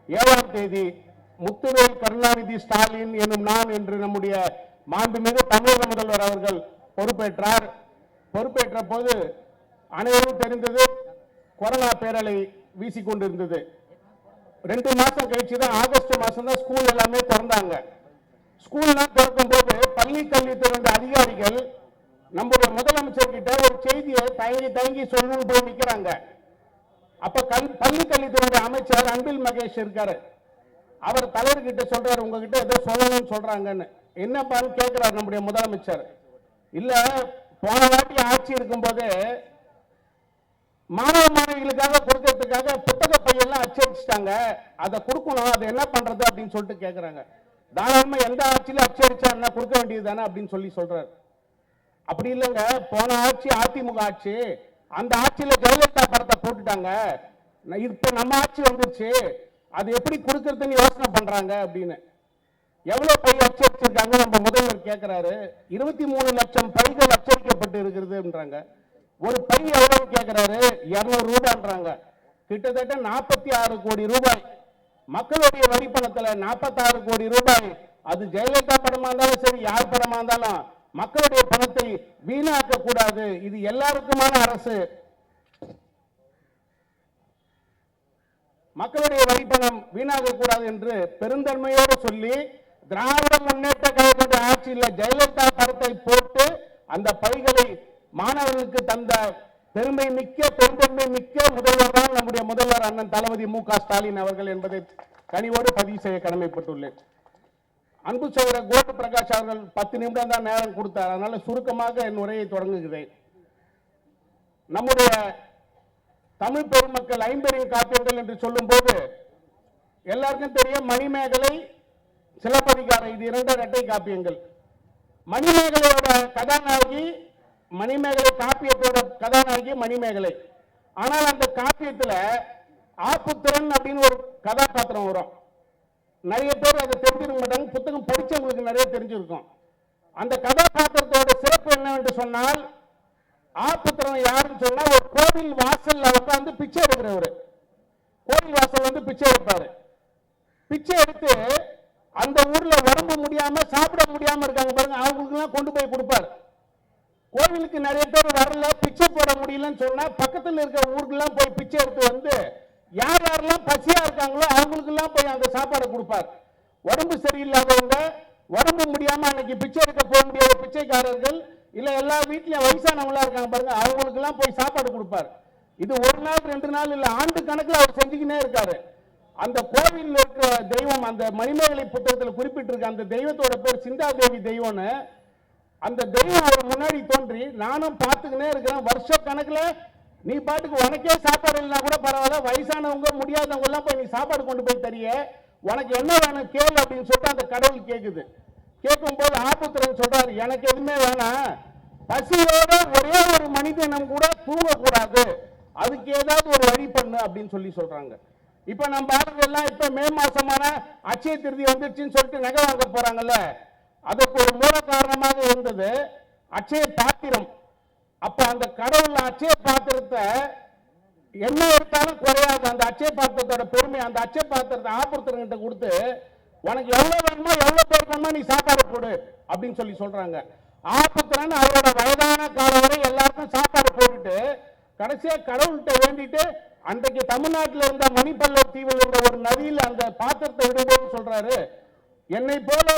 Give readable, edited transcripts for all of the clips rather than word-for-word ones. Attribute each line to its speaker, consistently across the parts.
Speaker 1: 7ஆம் தேதி முத்துவேல் கருணாநிதி ஸ்டாலின் என்னும் நான் என்று நம்முடைய மாண்புமிகு தமிழக முதல்வர் அவர்கள் பொறுப்பேற்றார். பொறுப்பேற்ற போது அனைவரும் தெரிந்தது கொரோனா பேரலை வீசிக்கொண்டிருந்தது. 2 மாசம் கழிச்சு தான் ஆகஸ்ட் மாசம் தான் ஸ்கூல் எல்லாமே திறந்தாங்க. ஸ்கூல்லாம் திறக்கும் போது பள்ளி கல்வித்துறை அதிகாரிகள் நம்முடைய முதலமைச்சர் கிட்ட ஒரு செய்தியை தயங்கி சொல்லணும்னு போய் நிற்கிறாங்க. அப்ப பள்ளி கல்வித்துறை அமைச்சர் அன்பில் மகேஷ் இருக்காரு. அவர் தலைவர்கிட்ட சொல்றாரு, உங்ககிட்ட ஏதோ சொல்லணும்னு சொல்றாங்கன்னு. என்னப்பான்னு கேட்கிறார் நம்முடைய முதலமைச்சர். இல்ல, போன வாட்டி ஆட்சி இருக்கும் போது மாணவ மாணவிகளுக்காக கொடுக்கறதுக்காக புத்தக பையெல்லாம் அச்சடிச்சிட்டாங்க, அதை கொடுக்கணும், அதை என்ன பண்றது அப்படின்னு சொல்லிட்டு கேட்கிறாங்க. தாராளமா எந்த ஆட்சியில அச்சடிச்சா என்ன கொடுக்க வேண்டியது தானே அப்படின்னு சொல்லி சொல்றாரு. அப்படி இல்லைங்க, போன ஆட்சி அதிமுக ஆட்சி, அந்த ஆட்சியில ஜெயலலிதா படத்தை போட்டுட்டாங்க, இப்ப நம்ம ஆட்சி வந்துருச்சு, அது எப்படி கொடுக்கறதுன்னு யோசனை பண்றாங்க அப்படின்னு. எவ்வளவு பை அச்சடிச்சிருக்காங்க நம்ம முதல்வர் கேட்கிறாரு. 23 லட்சம் பைகள் அச்சடிக்கப்பட்டு இருக்கிறதுன்றாங்க. ஒரு பை எவ்வளவு கேட்கிறாரு, 200 ரூபாய்ன்றாங்க. கிட்டத்தட்ட 46 கோடி ரூபாய் மக்களுடைய வரி பணத்துல 46 கோடி ரூபாய். அது ஜெயலலிதா படமா இருந்தாலும் சரி, யார் படமா இருந்தாலும் மக்களுடைய பணத்தை வீணாக்க கூடாது. இது எல்லாருக்குமான அரசு. மக்களுடைய வரி பணம் வீணாக கூடாது என்று பெருந்தன்மையோடு சொல்லி திராவிட முன்னேற்ற கழகத்துடைய ஆட்சியில் ஜெயலலிதா படத்தை போட்டு அந்த பைகளை மாணவர்களுக்கு தந்த பெருந்தன்மை மிக்க முதல்வர் தான் நம்முடைய முதல்வர் அண்ணன் தளபதி மு.க. ஸ்டாலின் அவர்கள் என்பதை கனிவோடு பதிவு செய்ய கடமைப்பட்டுள்ளேன். அன்பு சகோதரர் கோட்டு பிரகாஷ் அவர்கள் 10 நிமிடம் தான் நேரம் கொடுத்தார். அதனால சுருக்கமாக என் உரையை தொடங்குகிறேன். நம்முடைய தமிழ் பெருமக்கள் 50 காப்பியங்கள் என்று சொல்லும் போது எல்லாருக்கும் தெரியும் மணிமேகலை, சிலப்பதிகாரம், இது 2 இரட்டை காப்பியங்கள். மணிமேகலையோட கதாநாயகி, மணிமேகலை காப்பியத்தோட கதாநாயகி மணிமேகலை. ஆனால் அந்த காப்பியத்தில் ஆப்புத்திரன் அப்படின்னு ஒரு கதாபாத்திரம் வரும். நிறைய பேர் அதை தெரிஞ்சிருக்க மாட்டாங்க, புத்தகம் படிச்சவங்களுக்கு நிறைய தெரிஞ்சிருக்கும். அந்த கதாபாத்திரத்தோட சிறப்பு என்னவென்று சொன்னால், ஆப்புத்திரன் யாருன்னு சொன்னா ஒரு கோவில் வாசல்ல உட்கார்ந்து பிச்சை எடுக்கிறவர். கோவில் வாசல் வந்து பிச்சை எடுப்பாரு. பிச்சை எடுத்து அந்த ஊர்ல உடம்பு முடியாம சாப்பிட முடியாம இருக்காங்க பாருங்க, அவங்களுக்கு எல்லாம் கொண்டு போய் கொடுப்பாரு. கோவிலுக்கு நிறைய பேர் வரல, பிச்சை போட முடியலன்னு சொன்னா பக்கத்தில் இருக்கிற ஊருக்கெல்லாம் போய் பிச்சை எடுத்து வந்து யார் யாரெல்லாம் பசியா இருக்காங்களோ அவங்களுக்கு எல்லாம் போய் அந்த சாப்பாடு கொடுப்பார். உடம்பு சரியில்லாதவங்க, உடம்பு முடியாம அன்னைக்கு பிச்சை எடுக்க போக முடியாத பிச்சைக்காரர்கள், இல்ல எல்லா வீட்லயும் வயசானவங்களா இருக்காங்க பாருங்க, அவங்களுக்கு எல்லாம் போய் சாப்பாடு கொடுப்பார். இது 1 நாள் 2 நாள் இல்ல, ஆண்டு கணக்கில் அவர் செஞ்சுக்கினே இருக்காரு. அந்த கோவில் இருக்கிற தெய்வம், அந்த மணிமேகலை புத்தகத்தில் குறிப்பிட்டிருக்க அந்த தெய்வத்தோட பேர் சிந்தாதேவி தெய்வம்னு. அந்த தெய்வம் அவர் முன்னாடி தோன்றி நானும் பார்த்துக்கினே இருக்கிறேன். வருஷ கணக்கில் நீ பாட்டுக்கு உனக்கே சாப்பாடு இல்லைனா கூட பரவாயில்ல, வயசானவங்க முடியாதவங்க எல்லாம் போய் நீ சாப்பாடு கொண்டு போய் தரிய, உனக்கு என்ன வேணும் கேளு அப்படின்னு சொல்லிட்டு அந்த கடவுள் கேட்குது. கேட்கும் போது ஆபுத்திரன் சொல்றாரு, எனக்கு எதுவுமே வேணாம், பசியோட ஒரே ஒரு மனிதனும் கூட தூங்கக்கூடாது, அதுக்கு ஏதாவது ஒரு வழி பண்ணு அப்படின்னு சொல்லி சொல்றாங்க. இப்ப நம்ம ஆளுங்க எல்லாம் இப்ப மே மாசமான அட்சய திருதி வந்துருச்சுன்னு சொல்லிட்டு நகை வாங்க போறாங்கல்ல, அதுக்கு ஒரு மூல காரணமாக இருந்தது அட்சய பாத்திரம். அப்ப அந்த கடவுள் அட்சய பாத்திரத்தை என்ன எடுத்தாலும் குறையாது. அந்த அட்சய பாத்திரத்தோட பெருமை, அந்த அட்சய பாத்திரத்தை ஆபுத்திரங்கிட்ட கொடுத்து உனக்கு எவ்வளவு வேணுமோ எவ்வளவு பேர் வேணுமோ நீ சாப்பாடு போடு அப்படின்னு சொல்லி சொல்றாங்க. ஆபுத்திரன் அவரோட வயதான காலம் வரை எல்லாருக்கும் சாப்பாடு போட்டுட்டு கடைசியா கடவுள்கிட்ட வேண்டிட்டு அன்றைக்கு தமிழ்நாட்டில் இருந்த மணிப்பல்லவ தீவில் இருந்த ஒரு நதியில் அந்த பாத்திரத்தை விடும்போது சொல்றாரு, என்னை போல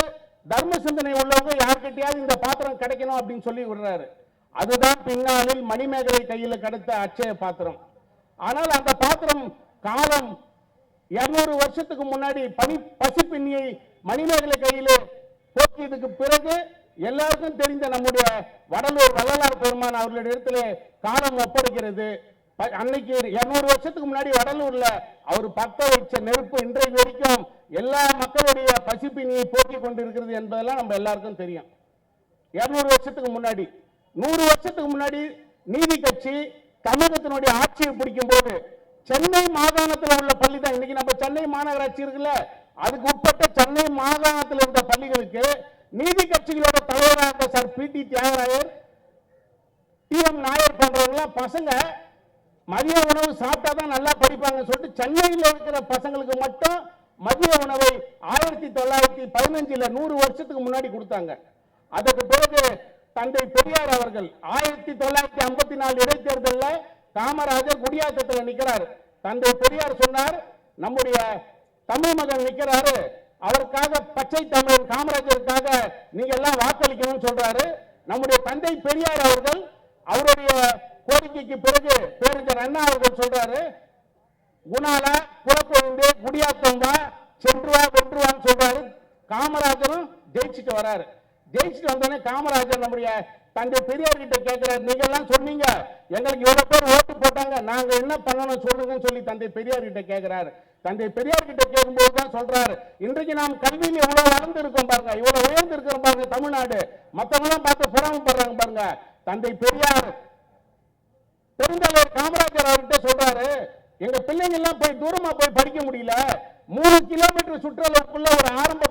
Speaker 1: தர்ம சிந்தனை உள்ளவங்க யார்கிட்டயாவது இந்த பாத்திரம் கிடைக்கணும் அப்படின்னு சொல்லி விடுறாரு. அதுதான் பின்னாளில் மணிமேகலை கையில் கிடைத்த அட்சய பாத்திரம். ஆனால் அந்த பாத்திரம் காலம் 200 வருஷத்துக்கு முன்னாடி பசிப்பின்னியை மணிமேகலை கையில் போக்கியதுக்கு பிறகு எல்லாருக்கும் தெரிந்த நம்முடைய வடலூர் வள்ளலார் பெருமான் அவர்களுடைய இடத்துல காலம் ஒப்படைக்கிறது. அன்னைக்கு 200 வருஷத்துக்கு முன்னாடி வடலூர்ல அவர் பத்த வச்ச நெருப்பு இன்றைக்கு வரைக்கும் எல்லா மக்களுடைய பசிப்பினியை போக்கிக் கொண்டிருக்கிறது என்பதெல்லாம் நம்ம எல்லாருக்கும் தெரியும். 200 வருஷத்துக்கு முன்னாடி, 100 வருஷத்துக்கு முன்னாடி நீதி கட்சி தமிழகத்தினுடைய ஆட்சியை பிடிக்கும் போது சென்னை மாகாணத்தில் உள்ள பள்ளி தான், இன்னைக்கு நம்ம சென்னை மாநகராட்சி இருக்குல்ல, அதுக்கு உட்பட்ட சென்னை மாகாணத்தில் இருந்த பள்ளிகளுக்கு நீதி கட்சிகளோட தலைவராக இருந்த sir P T. Thyagarayar, T M. Nair போன்றவங்க பசங்க மதிய உணவு சாப்பிட்டா தான் நல்லா படிப்பாங்க சொல்லிட்டு சென்னையில் இருக்கிற பசங்களுக்கு மட்டும் மதிய உணவை 1915 100 வருஷத்துக்கு முன்னாடி கொடுத்தாங்க. அதற்கு பிறகு தந்தை பெரியார் அவர்கள் 1954 இடைத்தேர்தலில் காமராஜர் குடியாத்தத்தில் நிற்கிறார். தந்தை பெரியார் சொன்னார், நம்முடைய தமிழ் மகன் நிற்கிறாரு, அவருக்காக பச்சை தமிழ் காமராஜருக்காக நீங்க எல்லாம் வாக்களிக்கணும்னு சொல்றாரு. நம்முடைய தந்தை பெரியார் அவர்கள் அவருடைய கோரிக்கைக்கு பிறகு பேரறிஞர் அண்ணா அவர்கள் சொல்றாரு, குணாலா புறப்பொழுந்து குடியாத்தம் வா சென்றுவா வென்றுவான்னு சொல்றாரு. காமராஜரும் ஜெயிச்சுட்டு வராரு. ஜெயிச்சுட்டு வந்தோடனே காமராஜர் நம்முடைய தந்தை பெரியார் கிட்ட கேட்கிறார், நீங்க எல்லாம் சொன்னீங்க எங்களுக்கு இவ்வளவு பேர் ஓட்டு போட்டாங்க, நாங்க என்ன பண்ணணும் சொல்லுங்கன்னு சொல்லி தந்தை பெரியார் கிட்ட கேட்கிறார். தந்தை பெரியார் கிட்ட கேட்கும்போது தான் சொல்றாரு, இன்றைக்கு நாம் கல்வியில் எவ்வளவு வளர்ந்து இருக்கோம் பாருங்க, இவ்வளவு உயர்ந்து இருக்கிறோம் பாருங்க தமிழ்நாடு, மற்றவங்க எல்லாம் பார்த்து பொறாமப்படுறாங்க பாருங்க. தந்தை பெரியார் பெருந்தலைவர் காமராஜர் அவர்கிட்ட சொல்றாரு, எங்க பிள்ளைங்க எல்லாம் போய் தூரமா போய் படிக்க முடியல, 3 கிலோமீட்டர் சுற்றளவுக்குள்ள ஒரு ஆரம்ப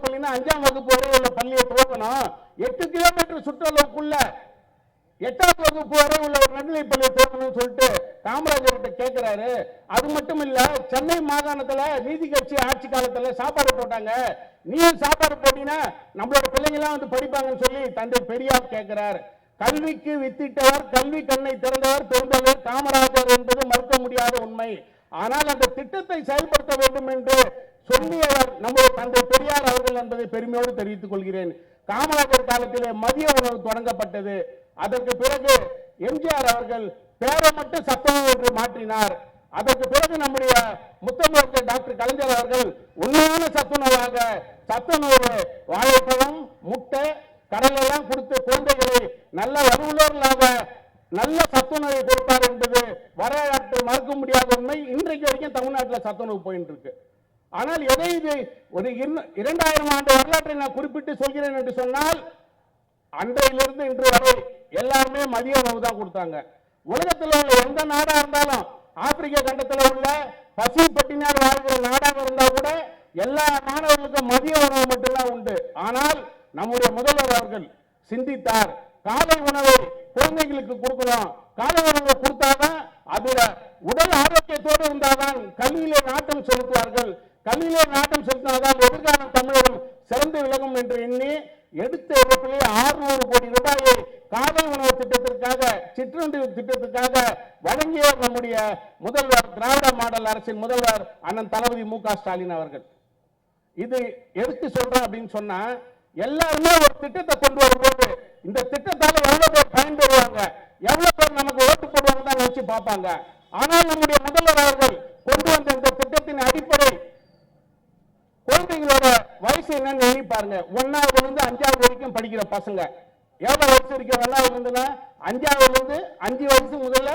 Speaker 1: பள்ளினா 5ஆம் வகுப்பு வரை உள்ள பள்ளியை துவக்கணும், 8 கிலோமீட்டர் சுற்றளவுக்குள்ள 8ஆம் வகுப்பு வரை உள்ள ஒரு நடுநிலை பள்ளியை துவக்கணும்னு சொல்லிட்டு காமராஜர் கிட்ட கேட்கிறாரு. அது மட்டும் இல்ல, சென்னை மாகாணத்துல நீதி கட்சி ஆட்சி காலத்துல சாப்பாடு போட்டாங்க, நீயும் சாப்பாடு போட்டீங்கன்னா நம்மளோட பிள்ளைங்க எல்லாம் வந்து படிப்பாங்கன்னு சொல்லி தந்தை பெரியார் கேட்கிறார். கல்விக்கு வித்திட்டவர், கல்வி கண்ணை திறந்தவர் பெருந்தலைவர் காமராஜர் என்பது மறுக்க முடியாத உண்மை. ஆனால் அந்த திட்டத்தை செயல்படுத்த வேண்டும் என்று சொல்லியவர் நம்முடைய தந்தை பெரியார் அவர்கள் என்பதை பெருமையோடு தெரிவித்துக் கொள்கிறேன். காமராஜர் காலத்திலே மதிய உணவு தொடங்கப்பட்டது. அதற்கு பிறகு எம்ஜிஆர் அவர்கள் பேரை மட்டும் சத்துணவு என்று மாற்றினார். அதற்கு பிறகு நம்முடைய முத்தமிழர் டாக்டர் கலைஞர் அவர்கள் உண்மையான சத்துணவாக சத்துணவு வாழைப்பழம், முட்டை, கடல் எல்லாம் கொடுத்து குழந்தைகளை நல்ல வலுவுள்ளவர்களாக நல்ல சத்துணவை கொடுத்தார் என்பது வரலாற்று மறுக்க முடியாத உண்மை. இன்றைக்கு வரைக்கும் தமிழ்நாட்டில் சத்துணவு போயிட்டு இருக்கு. ஆனால் எதை இது ஒரு 2000 ஆண்டு வரலாற்றை நான் குறிப்பிட்டு சொல்கிறேன் என்று சொன்னால், அன்றையிலிருந்து இன்று வரை எல்லாருமே மதிய உணவு தான் கொடுத்தாங்க. உலகத்தில் உள்ள எந்த நாடா இருந்தாலும், ஆப்பிரிக்க கண்டத்தில் உள்ள பசி பட்டினியார் வாழ்கிற நாடாக இருந்தால் கூட எல்லா மாணவர்களுக்கும் மதிய உணவு மட்டும்தான் உண்டு. ஆனால் நம்முடைய முதல்வர் அவர்கள் சிந்தித்தார், காலை உணவை குழந்தைகளுக்கு கொடுக்கணும், காலை உணவை கொடுத்தாதான் அதுல உடல் ஆரோக்கியத்தோடு இருந்தால்தான் கல்வியிலே நாட்டம் செலுத்துவார்கள், கல்வியிலே நாட்டம் செலுத்தினால்தான் எதிர்கால தமிழகம் சிறந்து விலகும் என்று எண்ணி எடுத்த இடத்திலே 600 கோடி ரூபாயை காலை உணவு திட்டத்திற்காக, சிற்றுண்டி திட்டத்திற்காக வழங்கிய நம்முடைய முதல்வர், திராவிட மாடல் அரசின் முதல்வர் அண்ணன் தளபதி மு.க. ஸ்டாலின் அவர்கள். இது எதுக்கு சொல்றேன் அப்படின்னு சொன்னா, எல்லாருமே ஒரு திட்டத்தை கொண்டு வரும்போது இந்த திட்டத்தால எவ்வளவு பேர் பயன்பெறுவாங்க, எவ்வளவு பேர் நமக்கு ஓட்டு போடுவாங்க தான் நினைச்சு பார்ப்பாங்க. ஆனால் நம்முடைய முதல்வர் அவர்கள் கொண்டு வந்த இந்த திட்டத்தின் அடிப்படை குழந்தைகளோட வயசு என்னன்னு எண்ணி பாருங்க. 1ஆவதுல இருந்து 5ஆவது வரைக்கும் படிக்கிற பசங்க எவ்வளவு வயசு இருக்கும்? 1ஆவதுல இருந்துன்னா 5ஆவதுல இருந்து 5 வயசு முதல்ல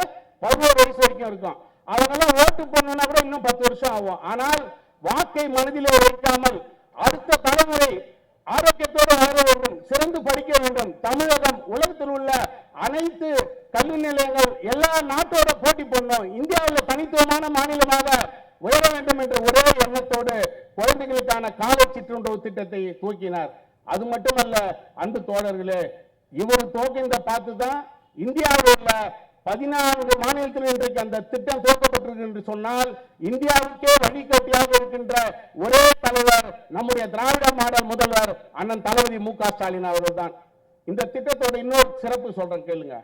Speaker 1: 11 வயசு வரைக்கும் இருக்கும். அவங்கெல்லாம் ஓட்டு போடணும்னா கூட இன்னும் 10 வருஷம் ஆகும். ஆனால் வாக்கை மனதிலே வைக்காமல் அடுத்த தலைமுறை ஆரோக்கியத்தோடு வளர வேண்டும், சிறந்து படிக்க வேண்டும், தமிழகம் உலகத்தில் உள்ள அனைத்து கல்வி நிலையங்கள் எல்லா நாட்டோட போட்டி போடணும், இந்தியாவில் தனித்துவமான மாநிலமாக உயர வேண்டும் என்ற ஒரே எண்ணத்தோடு குழந்தைகளுக்கான காலை சிற்றுண்டவு திட்டத்தை துவக்கினார். அது மட்டுமல்ல அன்பு தோழர்களே, இவர் துவக்கின்ற பார்த்துதான் இந்தியாவில் உள்ள 14 மாநிலத்தில் இன்றைக்கு அந்த திட்டம் துவக்கப்பட்டிருக்கு என்று சொன்னால், இந்தியாவுக்கே வழிகாட்டியாக இருக்கின்ற ஒரே தலைவர் நம்முடைய திராவிட மாடல் முதல்வர் அண்ணன் தளபதி மு.க. ஸ்டாலின் அவர்கள் தான். இந்த திட்டத்தோட இன்னொரு சிறப்பு சொல்றேன் கேளுங்க.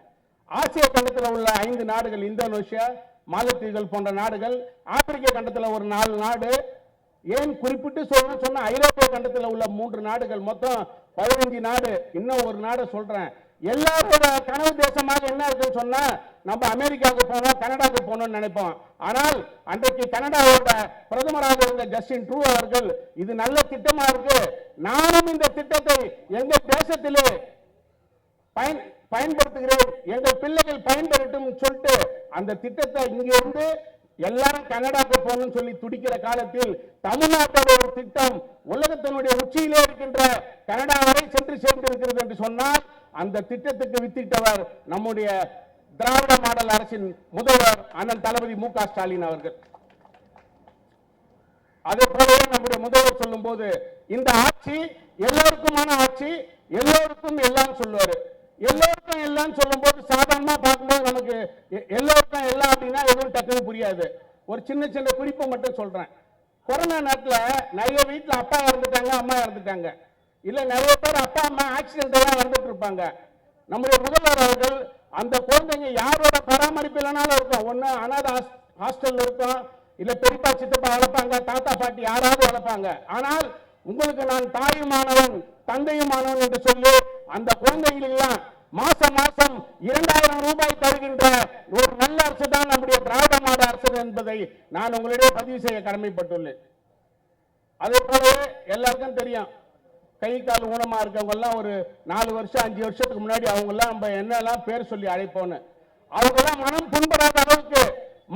Speaker 1: ஆசிய கண்டத்தில் உள்ள 5 நாடுகள், இந்தோனேஷியா, மாலத்தீவுகள் போன்ற நாடுகள், ஆப்பிரிக்க கண்டத்தில் ஒரு 4 நாடு, ஏன் குறிப்பிட்டு சொல்லணும்னு சொன்னா ஐரோப்பிய கண்டத்தில் உள்ள 3 நாடுகள், மொத்தம் 15 நாடு. இன்னும் ஒரு நாடு சொல்றேன், எல்லாரோட கனவு தேசமாக என்ன இருக்குன்னு சொன்னா, நம்ம அமெரிக்காவுக்கு போனோம், கனடாவுக்கு போகணும்னு நினைப்போம். ஆனால் அன்றைக்கு கனடாவோட பிரதமராக இருந்த ஜஸ்டின் ட்ரூ அவர்கள், இது நல்ல திட்டமா இருக்கு, நானும் இந்த திட்டத்தை எங்க தேசத்திலே பயன்படுத்துகிறேன், எங்கள் பிள்ளைகள் பயன்பெறட்டும் சொல்லிட்டு அந்த திட்டத்தை இங்கிருந்து எல்லாரும் கனடாக்கு போகணும்னு சொல்லி துடிக்கிற காலத்தில் தமிழ்நாட்டோட ஒரு திட்டம் உலகத்தினுடைய உச்சியிலே இருக்கின்ற கனடா வரை சென்று சேர்ந்திருக்கிறது என்று சொன்னால், அந்த திட்டத்துக்கு வித்திட்டவர் நம்முடைய திராவிட மாடல் அரசின் முதல்வர் அண்ணன் தளபதி மு.க. ஸ்டாலின் அவர்கள். அதே போலவே நம்முடைய முதல்வர் சொல்லும் போது, இந்த ஆட்சி எல்லோருக்குமான ஆட்சி, எல்லோருக்கும் எல்லாம் சொல்லுவாரு. எல்லோருக்கும் எல்லாம் சொல்லும் போது சாதாரணமா பார்க்கும்போது நமக்கு எல்லோருக்கும் எல்லாம் அப்படின்னா எதுவும் டக்குன்னு புரியாது. ஒரு சின்ன சின்ன குறிப்பை மட்டும் சொல்றேன். கொரோனா நேரத்தில் நிறைய வீட்டில் அப்பா இறந்துட்டாங்க, அம்மா இறந்துட்டாங்க. இல்ல நிறைய பேர் அப்பா அம்மா ஆக்சிடென்ட் எல்லாம் இறந்துட்டு இருப்பாங்க. நம்முடைய முதல்வர் அவர்கள் அந்த குழந்தைங்க யாரோட பராமரிப்பு இல்லைனாலும் இருக்கும். ஒண்ணு அனாதை ஹாஸ்டல்ல இருக்கும், இல்ல பெரியப்பா சித்தப்பா வளர்ப்பாங்க, தாத்தா பாட்டி யாராவது வளர்ப்பாங்க. ஆனால் உங்களுக்கு நான் தாயுமானவன் தந்தையுமானவன் என்று சொல்லி அந்த குழந்தைகளெல்லாம் மாசம் மாசம் 2000 ரூபாய் தருகின்ற ஒரு நல்ல அரசு தான் நம்முடைய திராவிட மாடல் அரசு என்பதை நான் உங்களிடையே பதிவு செய்ய கடமைப்பட்டுள்ளேன். அதே போலவே எல்லாருக்கும் தெரியும், கை கால் ஊனமா இருக்கவங்க எல்லாம் ஒரு 4 வருஷம் 5 வருஷத்துக்கு முன்னாடி அவங்க எல்லாம் நம்ம என்னெல்லாம் பேர் சொல்லி அழைப்போன்னு, அவங்க எல்லாம் மனம் புண்படாத அளவுக்கு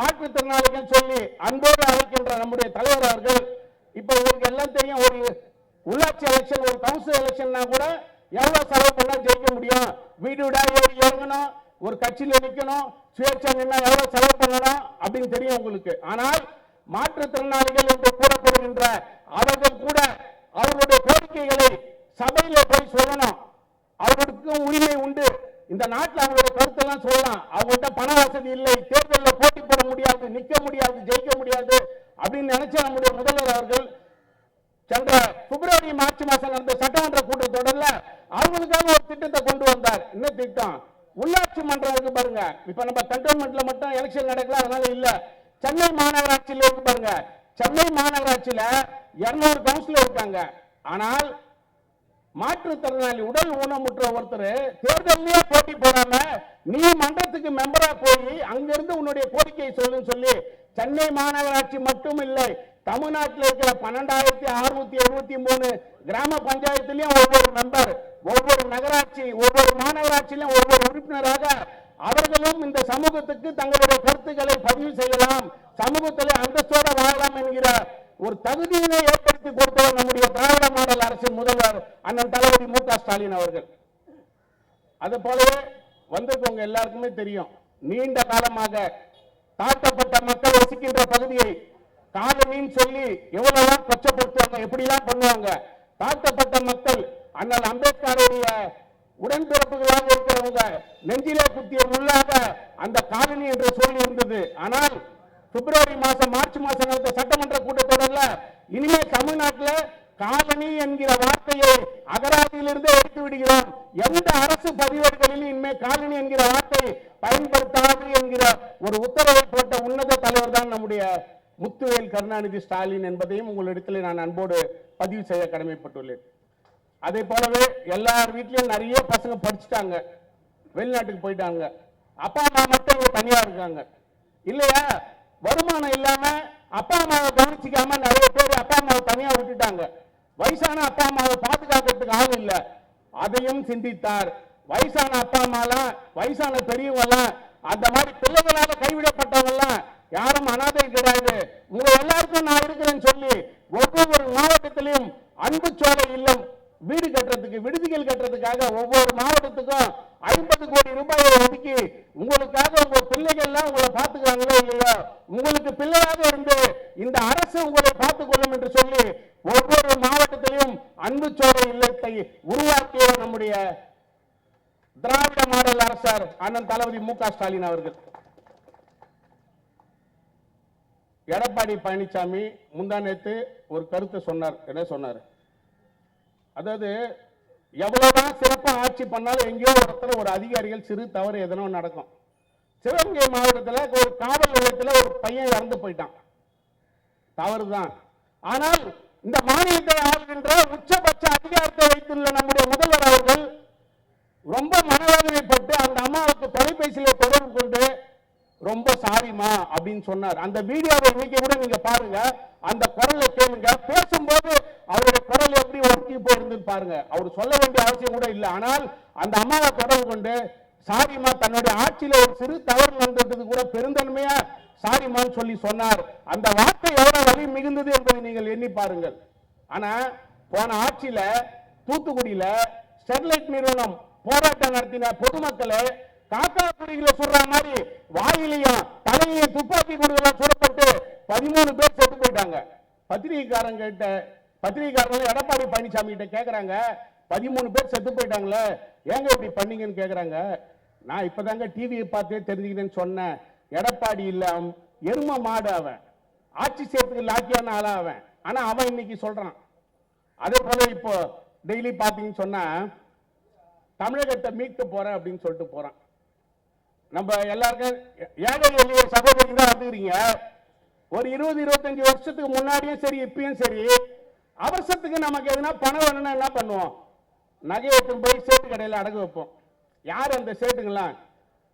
Speaker 1: மாற்றுத்திறனாளிகள் சொல்லி அன்போடு அழைக்கின்ற நம்முடைய தலைவர் அவர்கள் இப்ப உங்களுக்கு எல்லாம் தெரியும், ஒரு உள்ளாட்சி எலெக்ஷன், ஒரு கவுன்சில் எலெக்ஷன்னா கூட எவ்வளவு செலவு பண்ணா ஜெயிக்க முடியும், வீடு வீடா ஏறி இறங்கணும், ஒரு கட்சியில் நிற்கணும், சுயேட்சை நின்னா எவ்வளவு செலவு பண்ணணும் அப்படின்னு தெரியும் உங்களுக்கு. ஆனால் மாற்றுத்திறனாளிகள் என்று கூறப்படுகின்ற அவர்கள் கூட அவர்களுடைய கோரிக்கைகளை சபையில போய் சொல்லணும். அவர்களுக்கும் உரிமை உண்டு, இந்த நாட்டில் அவங்களுடைய கருத்தெல்லாம் சொல்லலாம். அவங்கள்ட்ட பண வசதி இல்லை, தேர்தலில் போட்டி போட முடியாது, நிற்க முடியாது, ஜெயிக்க முடியாது அப்படின்னு நினைச்ச நம்முடைய முதல்வர் அவர்கள் சென்ற பிப்ரவரி மார்ச் மாசம் நடந்த சட்டமன்ற கூட்டத்தொடர்ல அவங்களுக்காக ஒரு திட்டத்தை கொண்டு வந்தார். என்ன திட்டம்? உள்ளாட்சி மன்றம் இருக்கு பாருங்க. இப்ப நம்ம கண்டோன்மெண்ட்ல மட்டும் எலெக்ஷன் நடக்கல, அதனால இல்ல. சென்னை மாநகராட்சியில் இருக்கு பாருங்க. சென்னை மாநகராட்சியில 200 கவுன்சிலர் இருக்காங்க. ஆனால் மாற்றுத்திறனாளி உடல் ஊனமுற்ற ஒருத்தர் தேர்தலே போட்டி போடாம நீ மன்றத்துக்கு மெம்பரா போய் அங்கிருந்து உன்னுடைய கோரிக்கையை சொல்லுன்னு சொல்லி சென்னை மாநகராட்சி மட்டும் இல்லை, தமிழ்நாட்டில் இருக்கிற 12673 கிராம பஞ்சாயத்திலையும் ஒவ்வொரு மெம்பர், ஒவ்வொரு நகராட்சி, ஒவ்வொரு மாநகராட்சியிலும் ஒவ்வொரு உறுப்பினராக அவர்களும் இந்த சமூகத்துக்கு தங்களுடைய கருத்துக்களை பதிவு செய்யலாம், சமூகத்திலே அந்தஸ்தோடு வாழலாம் என்கிற ஒரு தகுதியினை ஏற்படுத்தி கொடுத்தவர் நம்முடைய திராவிட மாடல் அரசின் முதல்வர் அண்ணன் தளபதி மு.க. ஸ்டாலின் அவர்கள். அது போலவே வந்திருக்கவங்க எல்லாருக்குமே தெரியும், நீண்ட காலமாக தாழ்த்தப்பட்ட மக்கள் வசிக்கின்ற பகுதியை காலனின்னு சொல்லி எவ்வளவு கொச்சப்படுத்துவாங்க, எப்படிலாம் பண்ணுவாங்க. தாழ்த்தப்பட்ட மக்கள் அண்ணல் அம்பேத்கருடைய உடன்பிறப்புகளாக இருக்கிறவங்க நெஞ்சிலே குத்திய முள்ளாக அந்த காலனி என்று சொல்லி இருந்தது. ஆனால் பிப்ரவரி மாசம் மார்ச் மாசம் நடந்த சட்டமன்ற கூட்டத்தொடர்ல இனிமே தமிழ்நாட்டில் காலனி என்கிற வார்த்தையை அகராதியிலிருந்து எடுத்து விடுகிறோம், எந்த அரசு பதிவேடுகளிலும் இனிமே காலனி என்கிற வார்த்தை பயன்படுத்தாது என்கிற ஒரு உத்தரவை போட்ட உன்னத தலைவர் தான் நம்முடைய முத்துவேல் கருணாநிதி ஸ்டாலின் என்பதையும் உங்களிடத்தில் நான் அன்போடு பதிவு செய்ய கடமைப்பட்டுள்ளேன். அதே போலவே எல்லார் வீட்லயும் நிறைய பசங்க படிச்சுட்டாங்க, வெளிநாட்டுக்கு போயிட்டாங்க, அப்பா அம்மா மட்டும் இங்க தனியா இருக்காங்க இல்லையா. வருமானம் இல்லாம அப்பா அம்மாவை கவனிச்சிக்காம நிறைய பேர் அப்பா அம்மாவை தனியா விட்டுட்டாங்க. வயசான அப்பா அம்மாவை பாதுகாக்கிறதுக்கு ஆள் இல்ல, அதையும் சிந்தித்தார். வயசான அப்பா அம்மாலாம், வயசான பெரியவங்கலாம், அந்த மாதிரி பிள்ளைகளால கைவிடப்பட்டவங்கலாம் யாரும் அனாதை கிடையாது, உங்க எல்லாருக்கும் நான் இருக்கிறேன்னு சொல்லி ஒவ்வொரு மாவட்டத்திலையும் அன்பு சோலை இல்லம் வீடு கட்டுறதுக்கு, விடுதிகள் கட்டுறதுக்காக ஒவ்வொரு மாவட்டத்துக்கும் 50 கோடி ரூபாயை ஒதுக்கி உங்களுக்காக உங்க பிள்ளைகள்லாம் உங்களை பார்த்துக்கிறாங்களோ இல்லையோ, உங்களுக்கு பிள்ளையாக இருந்து இந்த அரசு உங்களை பார்த்துக் கொள்ளும் என்று சொல்லி ஒவ்வொரு மாவட்டத்திலையும் அன்பு சோலை இல்லத்தை உருவாக்கிய நம்முடைய திராவிட மாடல் அரசர் அண்ணன் தளபதி மு.க. ஸ்டாலின் அவர்கள். எடப்பாடி பழனிசாமி முந்தா நேத்து ஒரு கருத்தை சொன்னார். என்ன சொன்னார்? அதாவது எவ்வளவுதான் சிறப்பா ஆட்சி பண்ணாலும் எங்கேயோ ஒருத்தர் ஒரு அதிகாரிகள் சிறு தவறு எதனோ நடக்கும். சிவகங்கை மாவட்டத்தில் ஒரு காவல் நிலையத்தில் ஒரு பையன் இறந்து போயிட்டான், தவறுதான். ஆனால் இந்த மாநிலத்தை ஆளுகின்ற உச்சபட்ச அதிகாரத்தை வைத்துள்ள நம்முடைய முதல்வர் அவர்கள் ரொம்ப மனவேதனைப்பட்டு அந்த அம்மாவுக்கு தொலைபேசியில தொடர்பு கொண்டு ரொம்ப சாரிமா அப்படின்னு சொன்னார். அந்த வீடியோவை இன்னைக்கு கூட நீங்க பாருங்க, அந்த குரலை கேளுங்க. பேசும்போது அவருடைய குரல் எப்படி ஒர்க்கி போயிருந்து பாருங்க. அவர் சொல்ல வேண்டிய அவசியம் கூட இல்லை. ஆனால் அந்த அம்மாவை தொடர்பு கொண்டு சாரிமா, தன்னுடைய ஆட்சியில ஒரு சிறு தவறு நடந்தது கூட பெருந்தன்மையா சாரிமான்னு சொல்லி சொன்னார். அந்த வார்த்தை எவ்வளவு வலி மிகுந்தது என்பதை நீங்கள் எண்ணி பாருங்கள். ஆனா போன ஆட்சியில தூத்துக்குடியில ஸ்டெர்லைட் நிறுவனம் போராட்டம் நடத்தின பொதுமக்களை காக்கா குடிகளை சொல்ற மாதிரி வாயிலையும் தலையிலையும் துப்பாக்கி குடிகளை சுடப்பட்டு 13 பேர் செத்து போயிட்டாங்க. பத்திரிகைக்காரங்க எடப்பாடி பழனிசாமி கிட்ட கேக்குறாங்க, 13 பேர் செத்து போயிட்டாங்களே, ஏங்க இப்படி பண்ணீங்கன்னு கேக்குறாங்க. நான் இப்பதாங்க டிவியை பார்த்தே தெரிஞ்சுக்கிறேன்னு சொன்னேன். எடப்பாடி இல்ல, எரும மாடு அவன். ஆட்சி செய்யறதுக்கு லாக்கியான ஆளா அவன். ஆனா அவன் இன்னைக்கு சொல்றான். அதே போல இப்போ டெய்லி பாத்தீங்கன்னு சொன்னா தமிழகத்தை மீட்க போறேன் அப்படின்னு சொல்லிட்டு போறான். நம்ம எல்லாருக்கும் ஏழை எளிய சகோதரி தான் வந்துக்கிறீங்க. ஒரு 20-25 வருஷத்துக்கு முன்னாடியும் சரி இப்பயும் சரி அவசரத்துக்கு நமக்கு எதுனா பணம் வேணும்னா என்ன பண்ணுவோம்? நகை எடுத்து போய் சேட்டு கடையில் அடகு வைப்போம். யார் அந்த சேட்டுங்களாம்?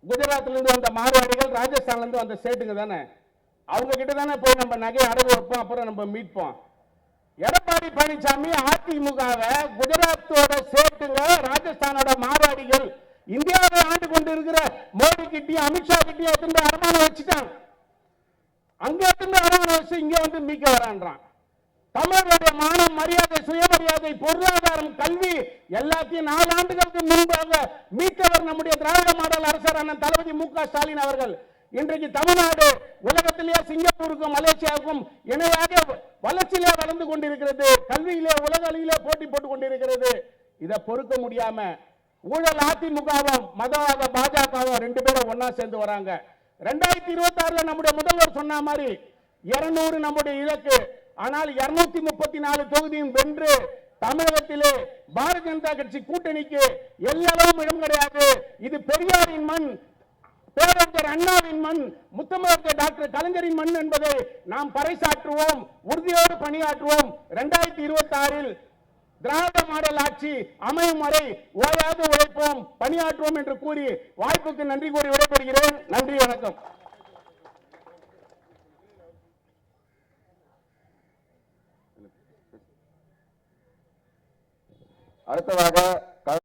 Speaker 1: குஜராத்ல இருந்து வந்த மார்வாடிகள், ராஜஸ்தான்ல இருந்து வந்த சேட்டுங்க தானே. அவங்க கிட்ட தானே போய் நம்ம நகையை அடகு வைப்போம், அப்புறம் நம்ம மீட்போம். எடப்பாடி பழனிசாமி அதிமுகவை குஜராத்தோட சேட்டுங்க, ராஜஸ்தானோட மார்வாடிகள் இந்தியாவை ஆண்டு கொண்டு இருக்கிற மோடி கிட்டையும் அமித்ஷா கிட்டையும் எடுத்து அரமானம் வச்சுட்டான். அங்க எடுத்து அரமானம் வச்சு இங்க வந்து மீட்க வரான்றான். தமிழர்களுடைய மானம், மரியாதை, சுயமரியாதை, பொருளாதாரம், கல்வி எல்லாத்தையும் 4 ஆண்டுகளுக்கு முன்பாக மீட்டவர் நம்முடைய திராவிட மாடல் அரசர் அண்ணன் தளபதி மு.க. ஸ்டாலின் அவர்கள். இன்றைக்கு தமிழ்நாடு உலகத்திலேயே சிங்கப்பூருக்கும் மலேசியாவுக்கும் இணையாக வளர்ச்சியிலே வளர்ந்து கொண்டிருக்கிறது. கல்வியிலே உலக அளவிலே போட்டி போட்டுக் கொண்டிருக்கிறது. இதை பொறுக்க முடியாம ஊழல் அதிமுகவும் மதவாத பாஜகவும் 2 பேரும் ஒன்னா சேர்ந்து வராங்க. 2026 நம்முடைய முதல்வர் சொன்ன மாதிரி 200 நம்முடைய இலக்கு. ஆனால் 234 தொகுதியும் வென்று தமிழகத்திலே பாரதிய ஜனதா கட்சி கூட்டணிக்கு எல்லளவும் இடம் கிடையாது. இது பெரியாரின் மண், பேரறிஞர் அண்ணாவின் மண், முத்தமிழர் டாக்டர் கலைஞரின் மண் என்பதை நாம் பறைசாற்றுவோம், உறுதியோடு பணியாற்றுவோம். 2026 திராவிட மாடல் ஆட்சி அமையும் வரை ஓயாது உழைப்போம், பணியாற்றுவோம் என்று கூறி வாய்ப்புக்கு நன்றி கூறி விடைபெறுகிறேன். நன்றி, வணக்கம்.
Speaker 2: அடுத்ததாக